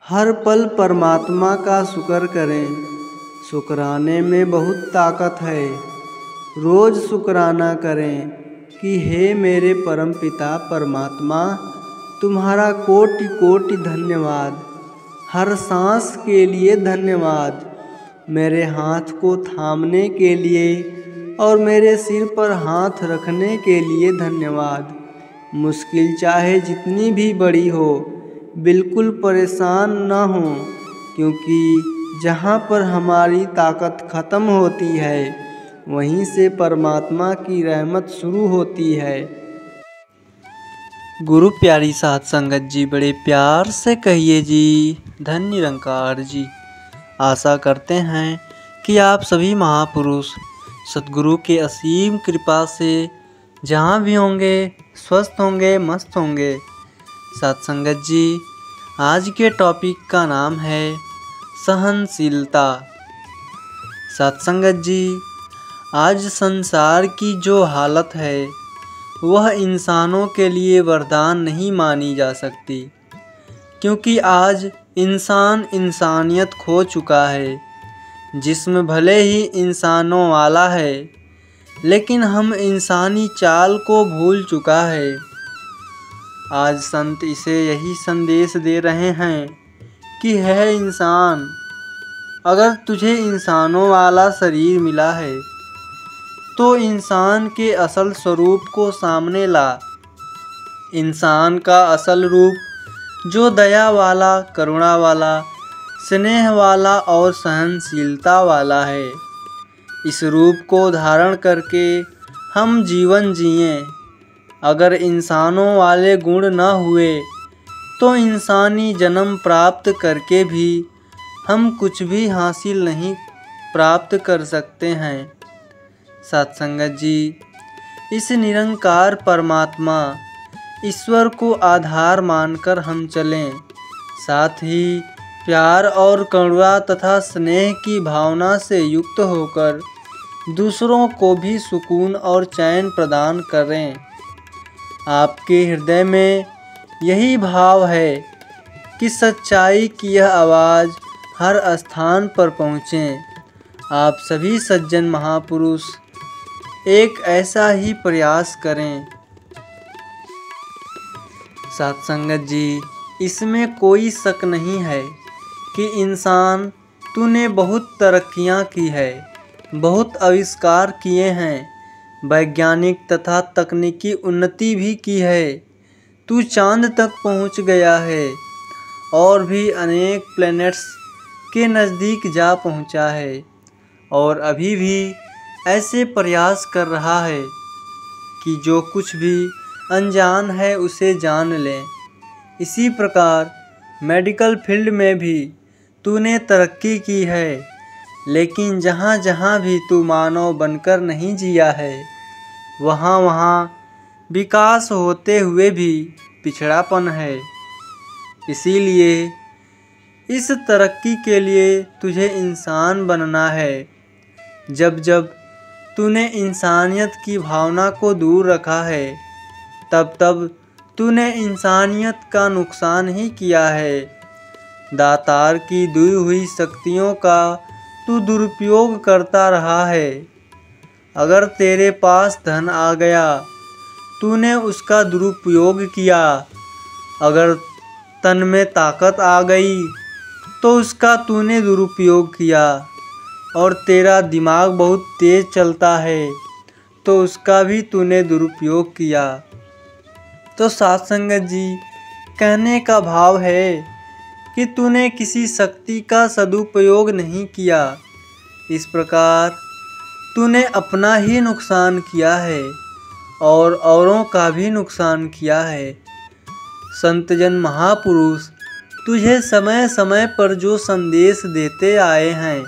हर पल परमात्मा का शुक्र करें, शुक्राने में बहुत ताकत है। रोज़ शुक्राना करें कि हे मेरे परमपिता परमात्मा, तुम्हारा कोटि कोटि धन्यवाद। हर सांस के लिए धन्यवाद, मेरे हाथ को थामने के लिए और मेरे सिर पर हाथ रखने के लिए धन्यवाद। मुश्किल चाहे जितनी भी बड़ी हो, बिल्कुल परेशान न हो, क्योंकि जहाँ पर हमारी ताकत ख़त्म होती है वहीं से परमात्मा की रहमत शुरू होती है। गुरु प्यारी साध संगत जी, बड़े प्यार से कहिए जी, धन निरंकार जी। आशा करते हैं कि आप सभी महापुरुष सतगुरु के असीम कृपा से जहाँ भी होंगे स्वस्थ होंगे, मस्त होंगे। साध संगत जी, आज के टॉपिक का नाम है सहनशीलता। साध संगत जी, आज संसार की जो हालत है वह इंसानों के लिए वरदान नहीं मानी जा सकती, क्योंकि आज इंसान इंसानियत खो चुका है। जिस्म भले ही इंसानों वाला है, लेकिन हम इंसानी चाल को भूल चुका है। आज संत इसे यही संदेश दे रहे हैं कि है इंसान, अगर तुझे इंसानों वाला शरीर मिला है तो इंसान के असल स्वरूप को सामने ला। इंसान का असल रूप जो दया वाला, करुणा वाला, स्नेह वाला और सहनशीलता वाला है, इस रूप को धारण करके हम जीवन जिएं। अगर इंसानों वाले गुण न हुए तो इंसानी जन्म प्राप्त करके भी हम कुछ भी हासिल नहीं प्राप्त कर सकते हैं। साथ संगत जी, इस निरंकार परमात्मा ईश्वर को आधार मानकर हम चलें। साथ ही प्यार और करुणा तथा स्नेह की भावना से युक्त होकर दूसरों को भी सुकून और चैन प्रदान करें। आपके हृदय में यही भाव है कि सच्चाई की यह आवाज़ हर स्थान पर पहुँचे। आप सभी सज्जन महापुरुष एक ऐसा ही प्रयास करें। साथ संगत जी, इसमें कोई शक नहीं है कि इंसान तूने बहुत तरक्कियां की है, बहुत आविष्कार किए हैं, वैज्ञानिक तथा तकनीकी उन्नति भी की है। तू चांद तक पहुंच गया है और भी अनेक प्लैनेट्स के नज़दीक जा पहुंचा है, और अभी भी ऐसे प्रयास कर रहा है कि जो कुछ भी अनजान है उसे जान लें। इसी प्रकार मेडिकल फील्ड में भी तूने तरक्की की है, लेकिन जहाँ जहाँ भी तू मानव बनकर नहीं जिया है, वहाँ वहाँ विकास होते हुए भी पिछड़ापन है। इसीलिए इस तरक्की के लिए तुझे इंसान बनना है। जब जब तूने इंसानियत की भावना को दूर रखा है, तब तब तूने इंसानियत का नुकसान ही किया है। दातार की दी हुई शक्तियों का तू दुरुपयोग करता रहा है। अगर तेरे पास धन आ गया, तूने उसका दुरुपयोग किया। अगर तन में ताकत आ गई तो उसका तूने दुरुपयोग किया। और तेरा दिमाग बहुत तेज चलता है तो उसका भी तूने दुरुपयोग किया। तो साथ संगत जी, कहने का भाव है कि तूने किसी शक्ति का सदुपयोग नहीं किया। इस प्रकार तूने अपना ही नुकसान किया है और औरों का भी नुकसान किया है। संतजन महापुरुष तुझे समय समय पर जो संदेश देते आए हैं,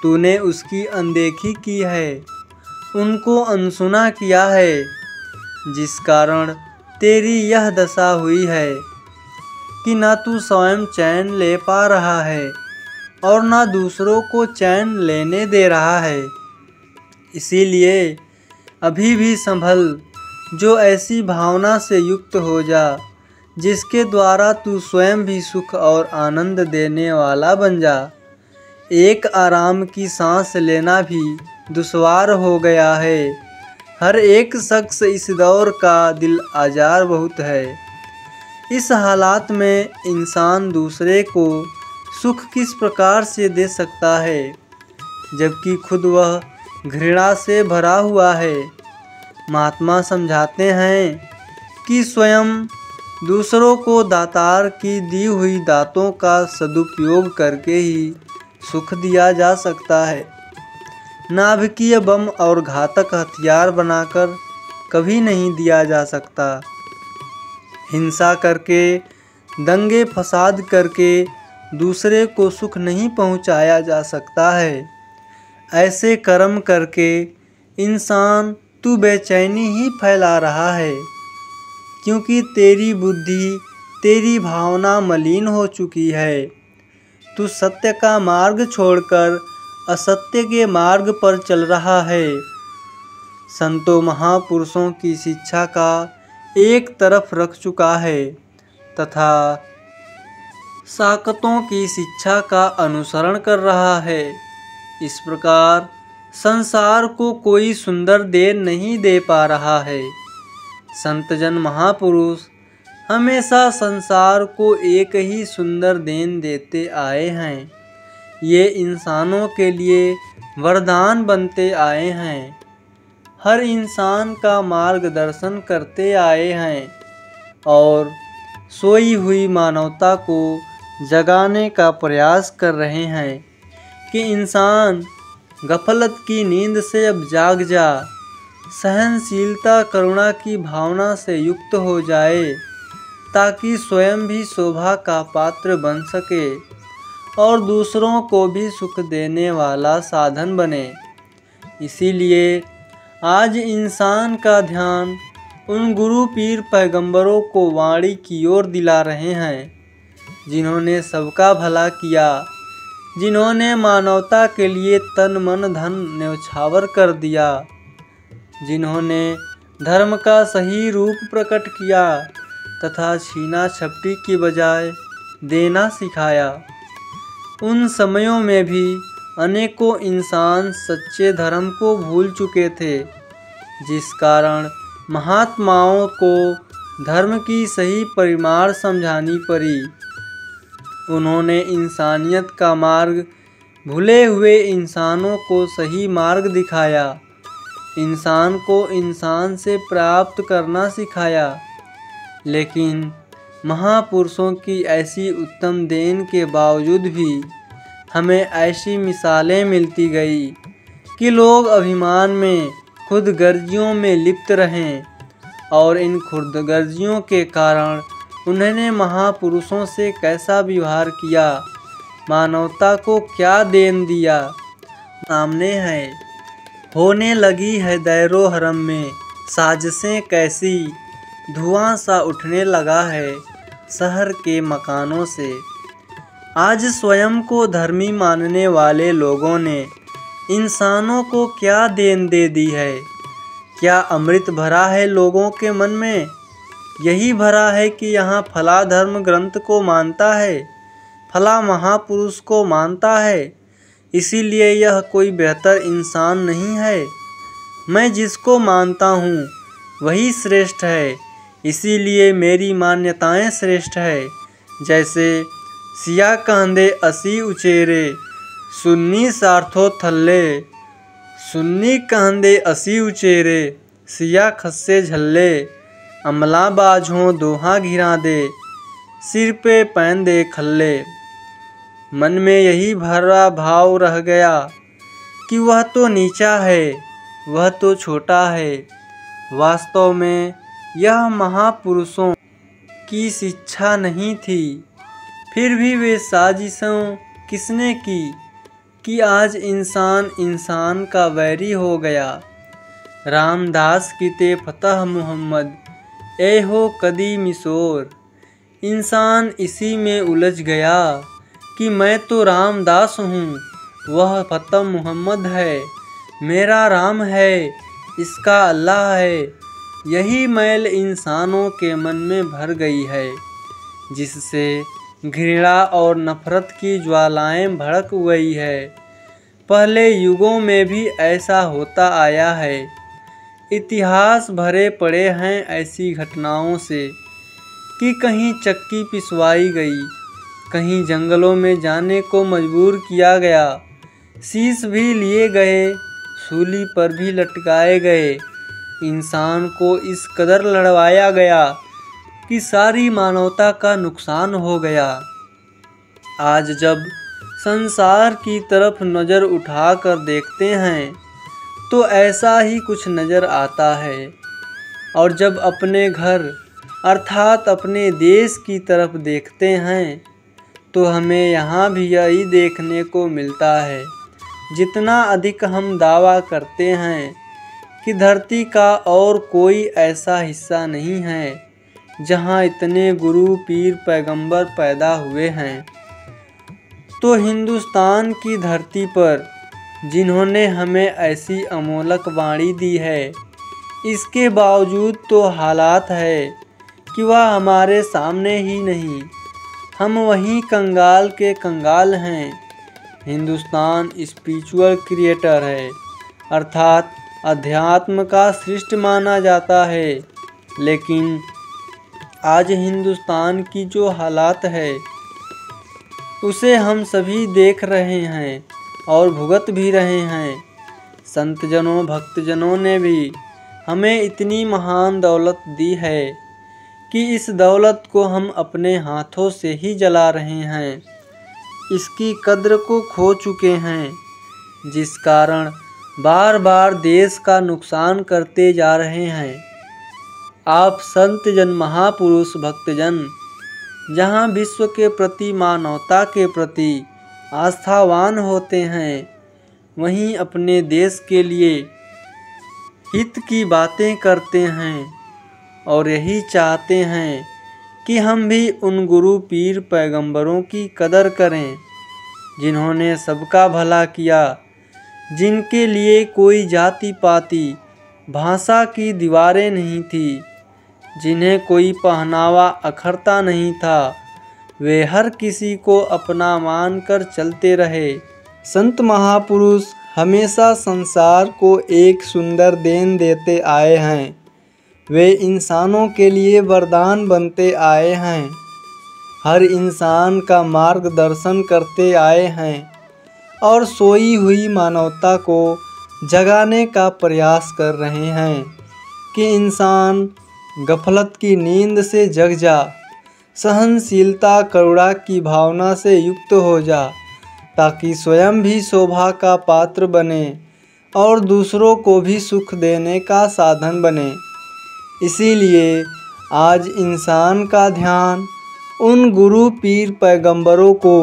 तूने उसकी अनदेखी की है, उनको अनसुना किया है, जिस कारण तेरी यह दशा हुई है कि ना तू स्वयं चैन ले पा रहा है और ना दूसरों को चैन लेने दे रहा है। इसीलिए अभी भी संभल, जो ऐसी भावना से युक्त हो जा जिसके द्वारा तू स्वयं भी सुख और आनंद देने वाला बन जा। एक आराम की सांस लेना भी दुश्वार हो गया है। हर एक शख्स इस दौर का दिल आजार बहुत है। इस हालात में इंसान दूसरे को सुख किस प्रकार से दे सकता है, जबकि खुद वह घृणा से भरा हुआ है। महात्मा समझाते हैं कि स्वयं दूसरों को दातार की दी हुई दातों का सदुपयोग करके ही सुख दिया जा सकता है। नाभिकीय बम और घातक हथियार बनाकर कभी नहीं दिया जा सकता। हिंसा करके, दंगे फसाद करके दूसरे को सुख नहीं पहुंचाया जा सकता है। ऐसे कर्म करके इंसान तू बेचैनी ही फैला रहा है, क्योंकि तेरी बुद्धि, तेरी भावना मलिन हो चुकी है। तू सत्य का मार्ग छोड़कर असत्य के मार्ग पर चल रहा है। संतों महापुरुषों की शिक्षा का एक तरफ रख चुका है तथा साकतों की शिक्षा का अनुसरण कर रहा है। इस प्रकार संसार को कोई सुंदर देन नहीं दे पा रहा है। संतजन महापुरुष हमेशा संसार को एक ही सुंदर देन देते आए हैं। ये इंसानों के लिए वरदान बनते आए हैं। हर इंसान का मार्गदर्शन करते आए हैं और सोई हुई मानवता को जगाने का प्रयास कर रहे हैं कि इंसान गफलत की नींद से अब जाग जा, सहनशीलता करुणा की भावना से युक्त हो जाए, ताकि स्वयं भी शोभा का पात्र बन सके और दूसरों को भी सुख देने वाला साधन बने। इसीलिए आज इंसान का ध्यान उन गुरु पीर पैगंबरों को वाणी की ओर दिला रहे हैं, जिन्होंने सबका भला किया, जिन्होंने मानवता के लिए तन मन धन न्यौछावर कर दिया, जिन्होंने धर्म का सही रूप प्रकट किया तथा छीना झपटी की बजाय देना सिखाया। उन समयों में भी अनेकों इंसान सच्चे धर्म को भूल चुके थे, जिस कारण महात्माओं को धर्म की सही परिमाण समझानी पड़ी। उन्होंने इंसानियत का मार्ग भूले हुए इंसानों को सही मार्ग दिखाया, इंसान को इंसान से प्राप्त करना सिखाया। लेकिन महापुरुषों की ऐसी उत्तम देन के बावजूद भी हमें ऐसी मिसालें मिलती गई कि लोग अभिमान में खुदगर्जियों में लिप्त रहें और इन खुदगर्जियों के कारण उन्होंने महापुरुषों से कैसा व्यवहार किया, मानवता को क्या देन दिया, सामने है। होने लगी है दैरो हरम में साजिशें कैसी, धुआं सा उठने लगा है शहर के मकानों से। आज स्वयं को धर्मी मानने वाले लोगों ने इंसानों को क्या देन दे दी है? क्या अमृत भरा है लोगों के मन में? यही भरा है कि यहाँ फला धर्म ग्रंथ को मानता है, फला महापुरुष को मानता है, इसीलिए यह कोई बेहतर इंसान नहीं है। मैं जिसको मानता हूँ वही श्रेष्ठ है, इसीलिए मेरी मान्यताएं श्रेष्ठ है। जैसे सिया कहंदे असी उचेरे, सुन्नी सार्थो थल्ले, सुन्नी कहंदे असी उचेरे, सिया खस्से झल्ले, अमला बाझों दोहा घिरा दे, सिर पे पहन दे खल्ले। मन में यही भरा भाव रह गया कि वह तो नीचा है, वह तो छोटा है। वास्तव में यह महापुरुषों की शिक्षा नहीं थी। फिर भी वे साजिशों किसने की कि आज इंसान इंसान का वैरी हो गया। रामदास की ते फतह मोहम्मद, ए हो कदी मिसोर। इंसान इसी में उलझ गया कि मैं तो रामदास हूँ, वह फतह मोहम्मद है, मेरा राम है, इसका अल्लाह है। यही मैल इंसानों के मन में भर गई है, जिससे घृणा और नफरत की ज्वालाएं भड़क गई है। पहले युगों में भी ऐसा होता आया है। इतिहास भरे पड़े हैं ऐसी घटनाओं से कि कहीं चक्की पिसवाई गई, कहीं जंगलों में जाने को मजबूर किया गया, शीश भी लिए गए, सूली पर भी लटकाए गए। इंसान को इस कदर लड़वाया गया कि सारी मानवता का नुकसान हो गया। आज जब संसार की तरफ नज़र उठाकर देखते हैं तो ऐसा ही कुछ नज़र आता है, और जब अपने घर अर्थात अपने देश की तरफ देखते हैं तो हमें यहाँ भी यही देखने को मिलता है। जितना अधिक हम दावा करते हैं कि धरती का और कोई ऐसा हिस्सा नहीं है जहाँ इतने गुरु पीर पैगंबर पैदा हुए हैं, तो हिंदुस्तान की धरती पर जिन्होंने हमें ऐसी अमोलक वाणी दी है, इसके बावजूद तो हालात है कि वह हमारे सामने ही नहीं, हम वहीं कंगाल के कंगाल हैं। हिंदुस्तान स्पिरिचुअल क्रिएटर है, अर्थात अध्यात्म का सृष्ट माना जाता है, लेकिन आज हिंदुस्तान की जो हालात है उसे हम सभी देख रहे हैं और भुगत भी रहे हैं। संतजनों भक्तजनों ने भी हमें इतनी महान दौलत दी है कि इस दौलत को हम अपने हाथों से ही जला रहे हैं, इसकी कद्र को खो चुके हैं, जिस कारण बार बार देश का नुकसान करते जा रहे हैं। आप संतजन महापुरुष भक्तजन जहाँ विश्व के प्रति मानवता के प्रति आस्थावान होते हैं, वहीं अपने देश के लिए हित की बातें करते हैं और यही चाहते हैं कि हम भी उन गुरु पीर पैगंबरों की कदर करें जिन्होंने सबका भला किया, जिनके लिए कोई जाति पाति भाषा की दीवारें नहीं थी, जिन्हें कोई पहनावा अखरता नहीं था, वे हर किसी को अपना मानकर चलते रहे। संत महापुरुष हमेशा संसार को एक सुंदर देन देते आए हैं। वे इंसानों के लिए वरदान बनते आए हैं, हर इंसान का मार्गदर्शन करते आए हैं और सोई हुई मानवता को जगाने का प्रयास कर रहे हैं कि इंसान गफलत की नींद से जग जा, सहनशीलता करुणा की भावना से युक्त हो जा, ताकि स्वयं भी शोभा का पात्र बने और दूसरों को भी सुख देने का साधन बने। इसीलिए आज इंसान का ध्यान उन गुरु पीर पैगंबरों को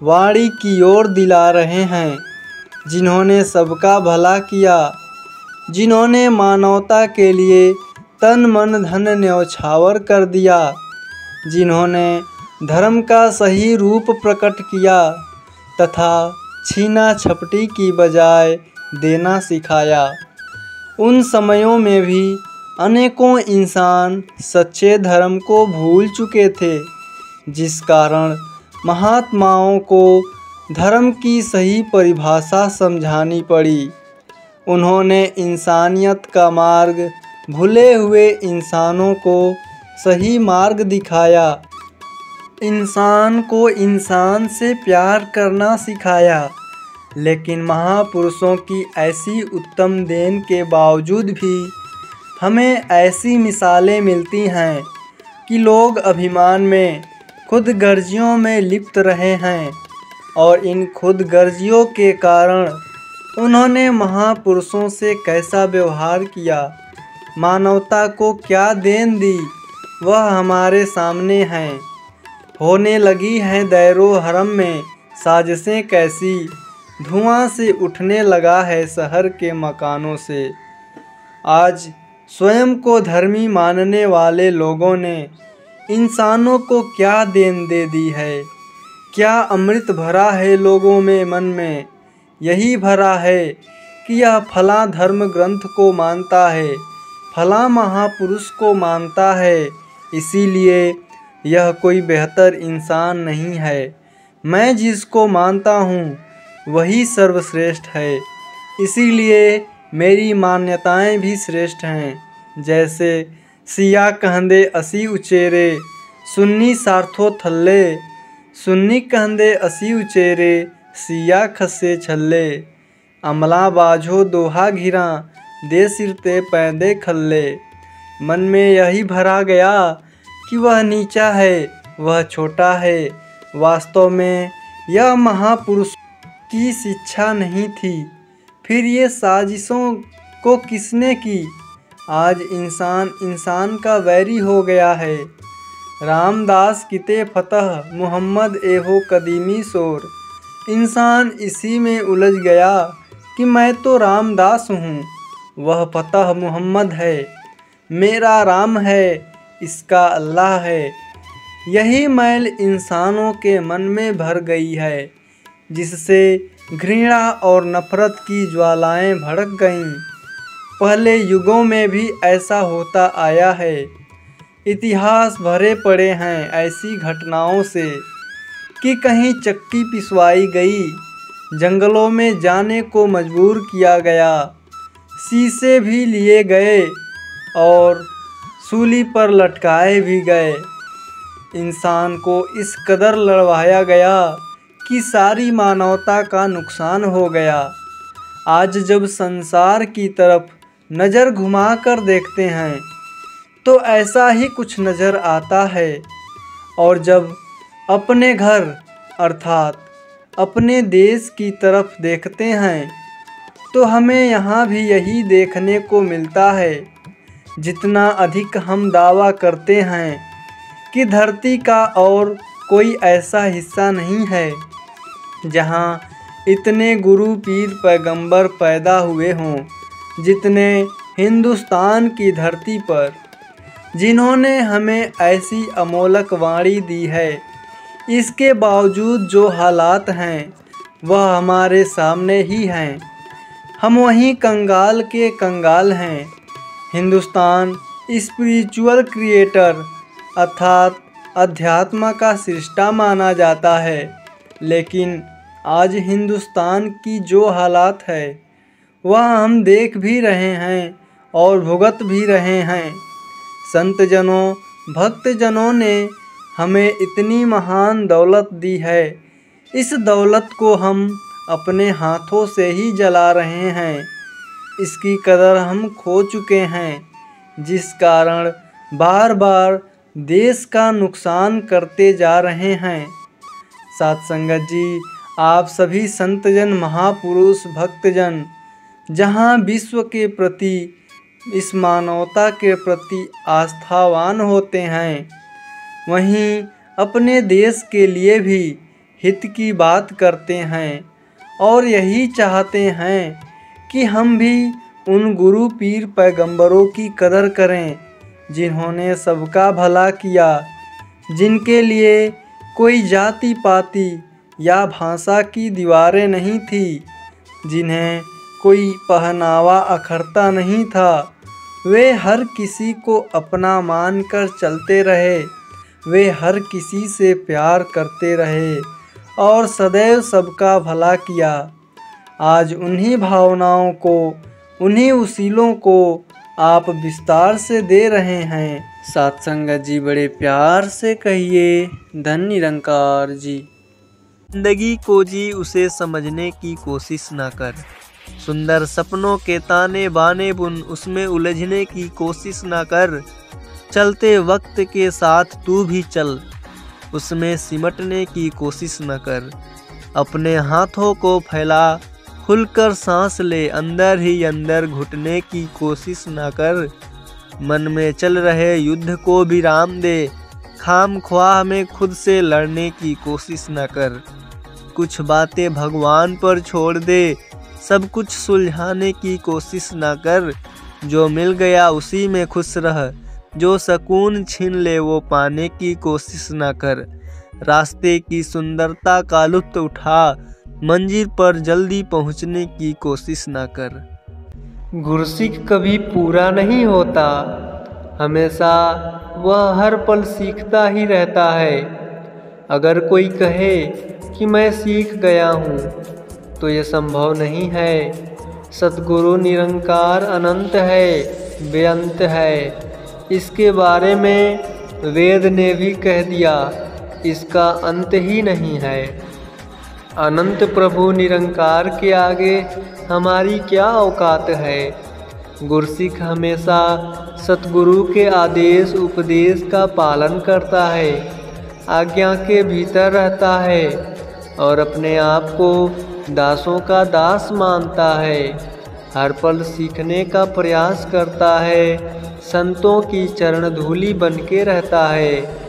वाणी की ओर दिला रहे हैं, जिन्होंने सबका भला किया, जिन्होंने मानवता के लिए तन मन धन न्यौछावर कर दिया, जिन्होंने धर्म का सही रूप प्रकट किया तथा छीना झपटी की बजाय देना सिखाया। उन समयों में भी अनेकों इंसान सच्चे धर्म को भूल चुके थे, जिस कारण महात्माओं को धर्म की सही परिभाषा समझानी पड़ी। उन्होंने इंसानियत का मार्ग भूले हुए इंसानों को सही मार्ग दिखाया, इंसान को इंसान से प्यार करना सिखाया। लेकिन महापुरुषों की ऐसी उत्तम देन के बावजूद भी हमें ऐसी मिसालें मिलती हैं कि लोग अभिमान में खुदगर्जियों में लिप्त रहे हैं, और इन खुदगर्जियों के कारण उन्होंने महापुरुषों से कैसा व्यवहार किया, मानवता को क्या देन दी, वह हमारे सामने है। होने लगी हैं दैरो हरम में साजिशें कैसी, धुआं से उठने लगा है शहर के मकानों से। आज स्वयं को धर्मी मानने वाले लोगों ने इंसानों को क्या देन दे दी है, क्या अमृत भरा है लोगों में मन में। यही भरा है कि यह फलां धर्म ग्रंथ को मानता है, फला महापुरुष को मानता है, इसीलिए यह कोई बेहतर इंसान नहीं है। मैं जिसको मानता हूँ वही सर्वश्रेष्ठ है, इसीलिए मेरी मान्यताएं भी श्रेष्ठ हैं। जैसे सिया कहंदे असी उचेरे, सुन्नी सार्थो थल्ले, सुन्नी कहंदे असी उचेरे, सिया खस्से छल्ले, अमला बाझो दोहा घिरा, दे सिरते पैदे खल्ले। मन में यही भरा गया कि वह नीचा है, वह छोटा है। वास्तव में यह महापुरुष की शिक्षा नहीं थी। फिर ये साजिशों को किसने की? आज इंसान इंसान का वैरी हो गया है। रामदास किते फतह, मोहम्मद एहो कदीमी शोर। इंसान इसी में उलझ गया कि मैं तो रामदास हूँ, वह फतह मोहम्मद है। मेरा राम है, इसका अल्लाह है। यही मैल इंसानों के मन में भर गई है, जिससे घृणा और नफरत की ज्वालाएं भड़क गईं। पहले युगों में भी ऐसा होता आया है। इतिहास भरे पड़े हैं ऐसी घटनाओं से कि कहीं चक्की पिसवाई गई, जंगलों में जाने को मजबूर किया गया, शीशे भी लिए गए और सूली पर लटकाए भी गए। इंसान को इस कदर लड़वाया गया कि सारी मानवता का नुकसान हो गया। आज जब संसार की तरफ नज़र घुमाकर देखते हैं तो ऐसा ही कुछ नज़र आता है, और जब अपने घर अर्थात अपने देश की तरफ देखते हैं तो हमें यहाँ भी यही देखने को मिलता है। जितना अधिक हम दावा करते हैं कि धरती का और कोई ऐसा हिस्सा नहीं है जहाँ इतने गुरु पीर पैगंबर पैदा हुए हों जितने हिंदुस्तान की धरती पर, जिन्होंने हमें ऐसी अमोलक वाणी दी है। इसके बावजूद जो हालात हैं वह हमारे सामने ही हैं। हम वहीं कंगाल के कंगाल हैं। हिंदुस्तान स्पिरिचुअल क्रिएटर अर्थात अध्यात्म का सृष्टा माना जाता है, लेकिन आज हिंदुस्तान की जो हालात है वह हम देख भी रहे हैं और भुगत भी रहे हैं। संत जनों, भक्त जनों ने हमें इतनी महान दौलत दी है, इस दौलत को हम अपने हाथों से ही जला रहे हैं। इसकी कदर हम खो चुके हैं, जिस कारण बार बार देश का नुकसान करते जा रहे हैं। साथ संगत जी, आप सभी संतजन, महापुरुष, भक्तजन जहाँ विश्व के प्रति, इस मानवता के प्रति आस्थावान होते हैं, वहीं अपने देश के लिए भी हित की बात करते हैं और यही चाहते हैं कि हम भी उन गुरु पीर पैगंबरों की कदर करें जिन्होंने सबका भला किया, जिनके लिए कोई जाति पाति या भाषा की दीवारें नहीं थी, जिन्हें कोई पहनावा अखरता नहीं था। वे हर किसी को अपना मानकर चलते रहे, वे हर किसी से प्यार करते रहे और सदैव सबका भला किया। आज उन्हीं भावनाओं को, उन्हीं उसीलों को आप विस्तार से दे रहे हैं। साथ संगत जी, बड़े प्यार से कहिए, धन निरंकार जी। जिंदगी को जी उसे समझने की कोशिश ना कर, सुंदर सपनों के ताने बाने बुन उसमें उलझने की कोशिश ना कर। चलते वक्त के साथ तू भी चल, उसमें सिमटने की कोशिश न कर। अपने हाथों को फैला, खुलकर सांस ले, अंदर ही अंदर घुटने की कोशिश न कर। मन में चल रहे युद्ध को विराम दे, खाम ख्वाह में खुद से लड़ने की कोशिश न कर। कुछ बातें भगवान पर छोड़ दे, सब कुछ सुलझाने की कोशिश न कर। जो मिल गया उसी में खुश रह, जो सुकून छीन ले वो पाने की कोशिश न कर। रास्ते की सुंदरता का लुत्फ उठा, मंजिल पर जल्दी पहुंचने की कोशिश न कर। गुरसिक कभी पूरा नहीं होता, हमेशा वह हर पल सीखता ही रहता है। अगर कोई कहे कि मैं सीख गया हूँ तो ये संभव नहीं है। सतगुरु निरंकार अनंत है, बेअंत है। इसके बारे में वेद ने भी कह दिया, इसका अंत ही नहीं है। अनंत प्रभु निरंकार के आगे हमारी क्या औकात है। गुरसिक हमेशा सतगुरु के आदेश उपदेश का पालन करता है, आज्ञा के भीतर रहता है और अपने आप को दासों का दास मानता है। हर पल सीखने का प्रयास करता है, संतों की चरण धूलि बन के रहता है।